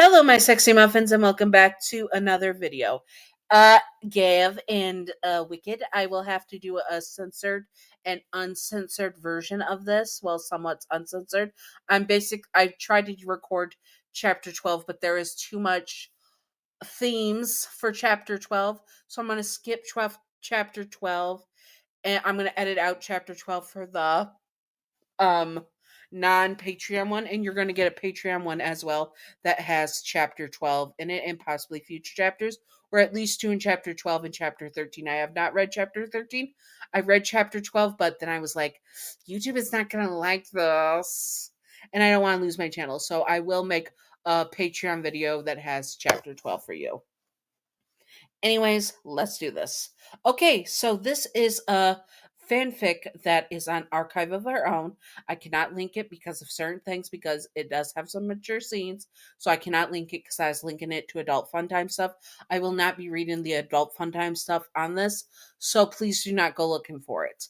Hello, my sexy muffins, and welcome back to another video. Gav and Wicked, I will have to do a censored and uncensored version of this. Well, somewhat uncensored. I tried to record chapter 12, but there is too much themes for chapter 12, so I'm going to skip chapter 12, and I'm going to edit out chapter 12 for the non-Patreon one, and you're going to get a Patreon one as well that has chapter 12 in it and possibly future chapters, or at least two in chapter 12 and chapter 13. I have not read chapter 13. I read chapter 12, but then I was like, YouTube is not going to like this, and I don't want to lose my channel, so I will make a Patreon video that has chapter 12 for you. Anyways, let's do this. Okay, so this is a fanfic that is on Archive of Our Own. I cannot link it because of certain things, because it does have some mature scenes, so I cannot link it because I was linking it to adult fun time stuff. I will not be reading the adult fun time stuff on this, so please do not go looking for it.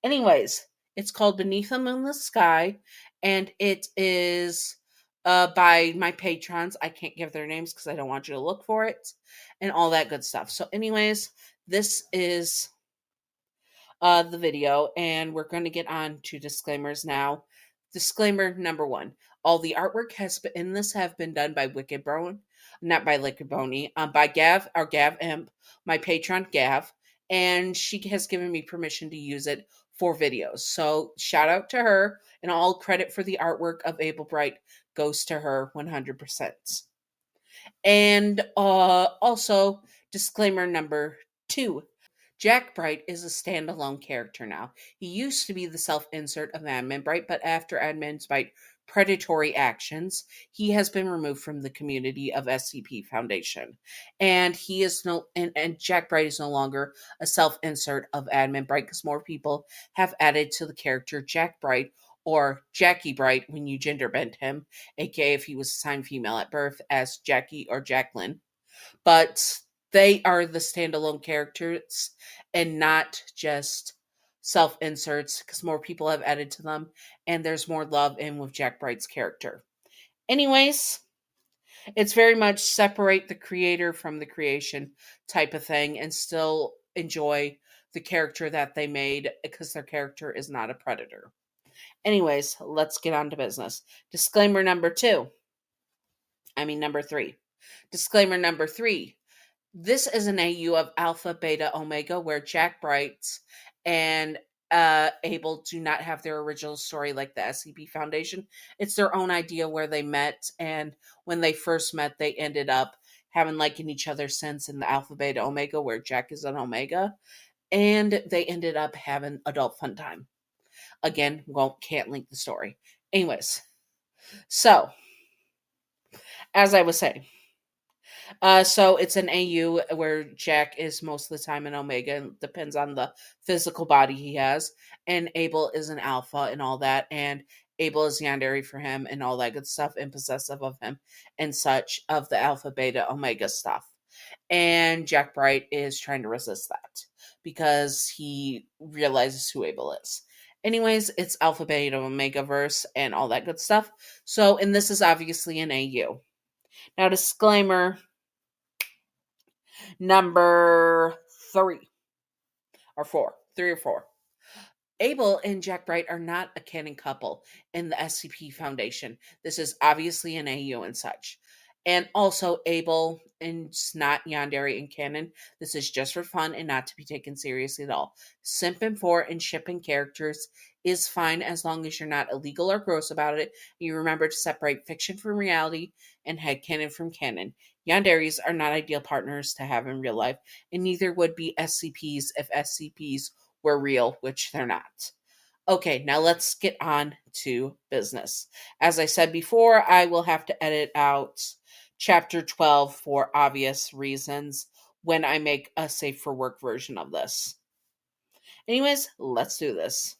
Anyways, it's called Beneath a Moonless Sky, and it is by my patrons. I can't give their names because I don't want you to look for it and all that good stuff. So anyways, this is the video, and we're going to get on to disclaimers now. Disclaimer number 1. All the artwork have been done by Wicked Bone, not by Liquid Boney, by Gav, or Gav Imp, my patron Gav, and she has given me permission to use it for videos. So shout out to her, and all credit for the artwork of Abel Bright goes to her 100%. And also, disclaimer number 2. Jack Bright is a standalone character now. He used to be the self-insert of Admin Bright, but after Admin Bright's predatory actions, he has been removed from the community of SCP Foundation. And and Jack Bright is no longer a self-insert of Admin Bright, because more people have added to the character Jack Bright, or Jackie Bright when you gender bend him, aka if he was assigned female at birth, as Jackie or Jacqueline. But they are the standalone characters and not just self-inserts, because more people have added to them and there's more love in with Jack Bright's character. Anyways, it's very much separate the creator from the creation type of thing and still enjoy the character that they made, because their character is not a predator. Anyways, let's get on to business. Disclaimer number 3. Disclaimer number 3. This is an AU of Alpha, Beta, Omega, where Jack Bright and Abel do not have their original story like the SCP Foundation. It's their own idea where they met, and when they first met, they ended up having liking each other since in the Alpha, Beta, Omega, where Jack is an Omega, and they ended up having adult fun time. Again, can't link the story. Anyways, so, as I was saying, so it's an AU where Jack is most of the time an Omega. It depends on the physical body he has. And Abel is an Alpha and all that. And Abel is yandere for him and all that good stuff, and possessive of him and such, of the Alpha, Beta, Omega stuff. And Jack Bright is trying to resist that because he realizes who Abel is. Anyways, it's Alpha, Beta, Omega verse and all that good stuff. So, and this is obviously an AU. Now, disclaimer number 3 or 4. 3 or 4. Abel and Jack Bright are not a canon couple in the SCP Foundation. This is obviously an AU and such. And also, Abel is not yandere in canon. This is just for fun and not to be taken seriously at all. Simping for and shipping characters is fine as long as you're not illegal or gross about it. You remember to separate fiction from reality and headcanon from canon. Yanderes are not ideal partners to have in real life, and neither would be SCPs if SCPs were real, which they're not. Okay, now let's get on to business. As I said before, I will have to edit out Chapter 12 for obvious reasons when I make a safe for work version of this. Anyways, let's do this.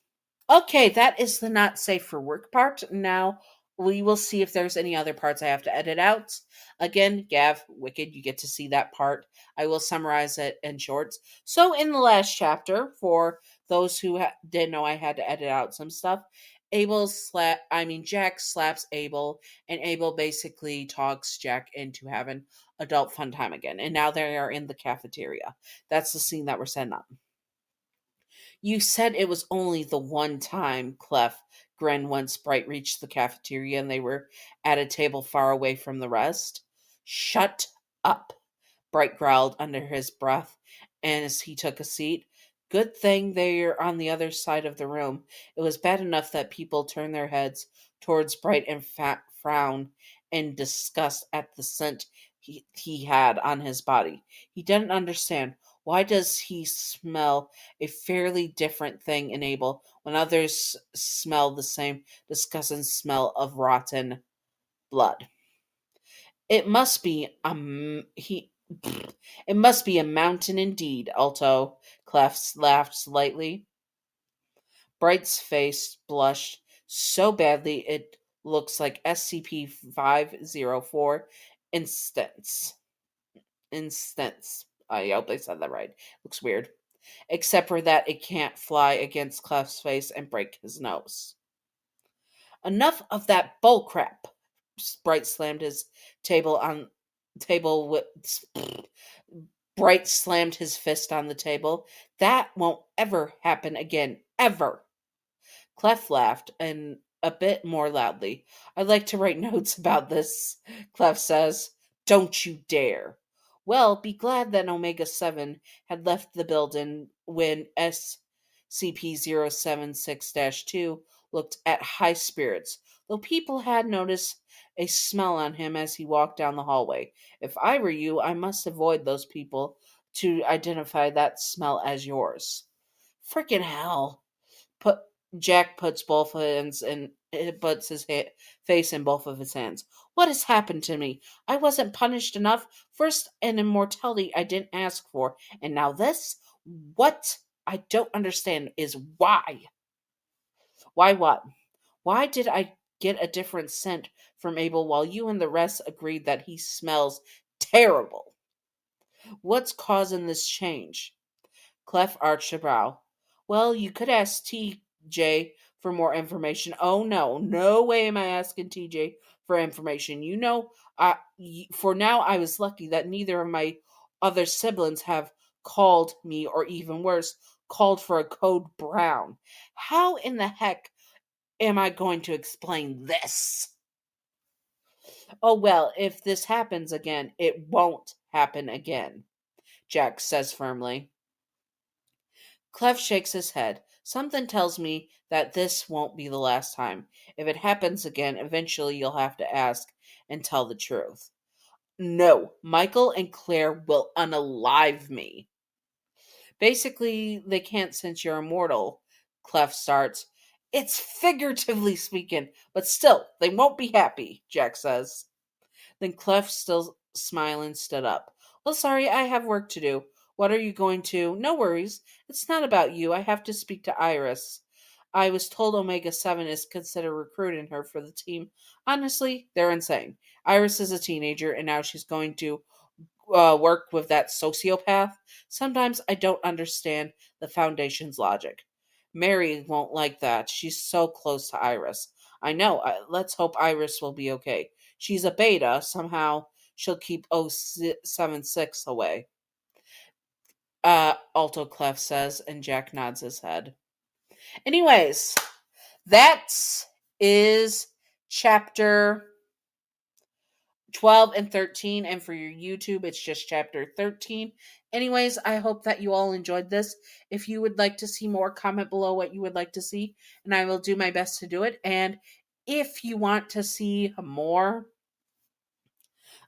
Okay, that is the not safe for work part. Now, we will see if there's any other parts I have to edit out. Again, Gav, Wicked, you get to see that part. I will summarize it in shorts. So, in the last chapter, for those who didn't know I had to edit out some stuff, Jack slaps Abel, and Abel basically talks Jack into having adult fun time again. And now they are in the cafeteria. That's the scene that we're setting up. You said it was only the one time, Clef grinned when Sprite reached the cafeteria and they were at a table far away from the rest. Shut up, Bright growled under his breath, and as he took a seat. Good thing they're on the other side of the room. It was bad enough that people turned their heads towards Bright and frown in disgust at the scent he had on his body. He didn't understand. Why does he smell a fairly different thing in Abel when others smell the same disgusting smell of rotten blood? It must be he. It must be a mountain indeed. Alto Clef laughed slightly. Bright's face blushed so badly it looks like SCP-504 instance. Instance. I hope I said that right. Looks weird. Except for that it can't fly against Clef's face and break his nose. Enough of that bullcrap. Bright slammed his table on table with Bright slammed his fist on the table. That won't ever happen again. Ever. Clef laughed, and a bit more loudly. I'd like to write notes about this, Clef says. Don't you dare. Well, be glad that Omega 7 had left the building when SCP-076-2 looked at high spirits, though people had noticed a smell on him as he walked down the hallway. If I were you, I must avoid those people to identify that smell as yours. Frickin' hell. Put Jack puts both hands and puts his face in both of his hands. What has happened to me? I wasn't punished enough. First, an immortality I didn't ask for, and now this? What I don't understand is why. Why what? Why did I get a different scent from Abel while you and the rest agreed that he smells terrible? What's causing this change? Clef arched a brow. Well, you could ask TJ for more information. Oh, no. No way am I asking TJ for information. You know, for now, I was lucky that neither of my other siblings have called me, or even worse, called for a code brown. How in the heck am I going to explain this? Oh, well, if this happens again, it won't happen again, Jack says firmly. Clef shakes his head. Something tells me that this won't be the last time. If it happens again, eventually you'll have to ask and tell the truth. No, Michael and Claire will unalive me. Basically, they can't since you're immortal, Clef starts. It's figuratively speaking, but still, they won't be happy, Jack says. Then Clef, still smiling, stood up. Well, sorry, I have work to do. What are you going to? No worries. It's not about you. I have to speak to Iris. I was told Omega 7 is considered recruiting her for the team. Honestly, they're insane. Iris is a teenager, and now she's going to work with that sociopath. Sometimes I don't understand the Foundation's logic. Mary won't like that. She's so close to Iris. I know. Let's hope Iris will be okay. She's a beta. Somehow she'll keep 076 away. Alto Clef says, and Jack nods his head. Anyways, that is chapter 12 and 13, and for your YouTube, it's just chapter 13. Anyways, I hope that you all enjoyed this. If you would like to see more, comment below what you would like to see, and I will do my best to do it. And if you want to see more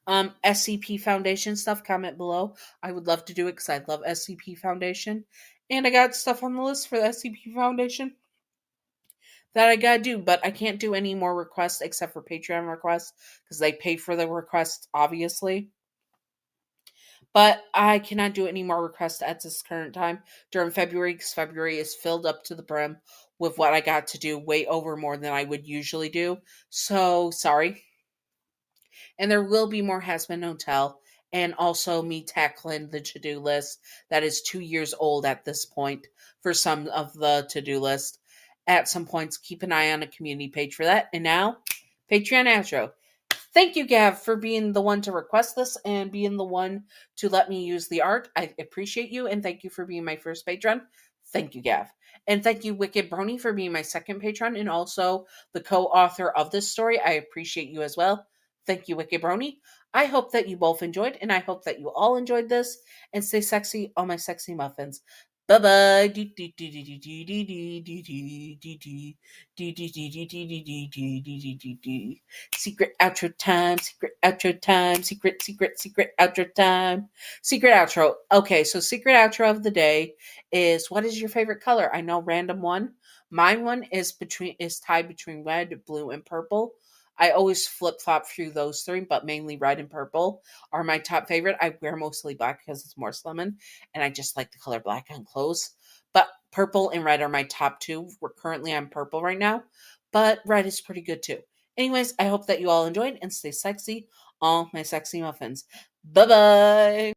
SCP Foundation stuff, comment below. I would love to do it because I love SCP Foundation. And I got stuff on the list for the SCP Foundation that I gotta do, but I can't do any more requests except for Patreon requests because they pay for the requests, obviously. But I cannot do any more requests at this current time during February because February is filled up to the brim with what I got to do, way over more than I would usually do. So, sorry. And there will be more Has Been No Tell, and also me tackling the to-do list that is 2 years old at this point for some of the to-do list. at some points. Keep an eye on a community page for that. And now, Patreon outro. Thank you, Gav, for being the one to request this and being the one to let me use the art. I appreciate you, and thank you for being my first patron. Thank you, Gav. And thank you, Wicked Brony, for being my second patron and also the co-author of this story. I appreciate you as well. Thank you, Wicked Brony. I hope that you both enjoyed, and I hope that you all enjoyed this. And stay sexy, all my sexy muffins. Bye-bye. Secret outro time, secret outro time, secret outro time, secret outro. Okay, so secret outro of the day is, what is your favorite color? I know, random one. Mine one is tied between red, blue, and purple. I always flip flop through those three, but mainly red and purple are my top favorite. I wear mostly black because it's more slimming, and I just like the color black on clothes. But purple and red are my top two. We're currently on purple right now, but red is pretty good too. Anyways, I hope that you all enjoyed and stay sexy, all my sexy muffins. Bye bye.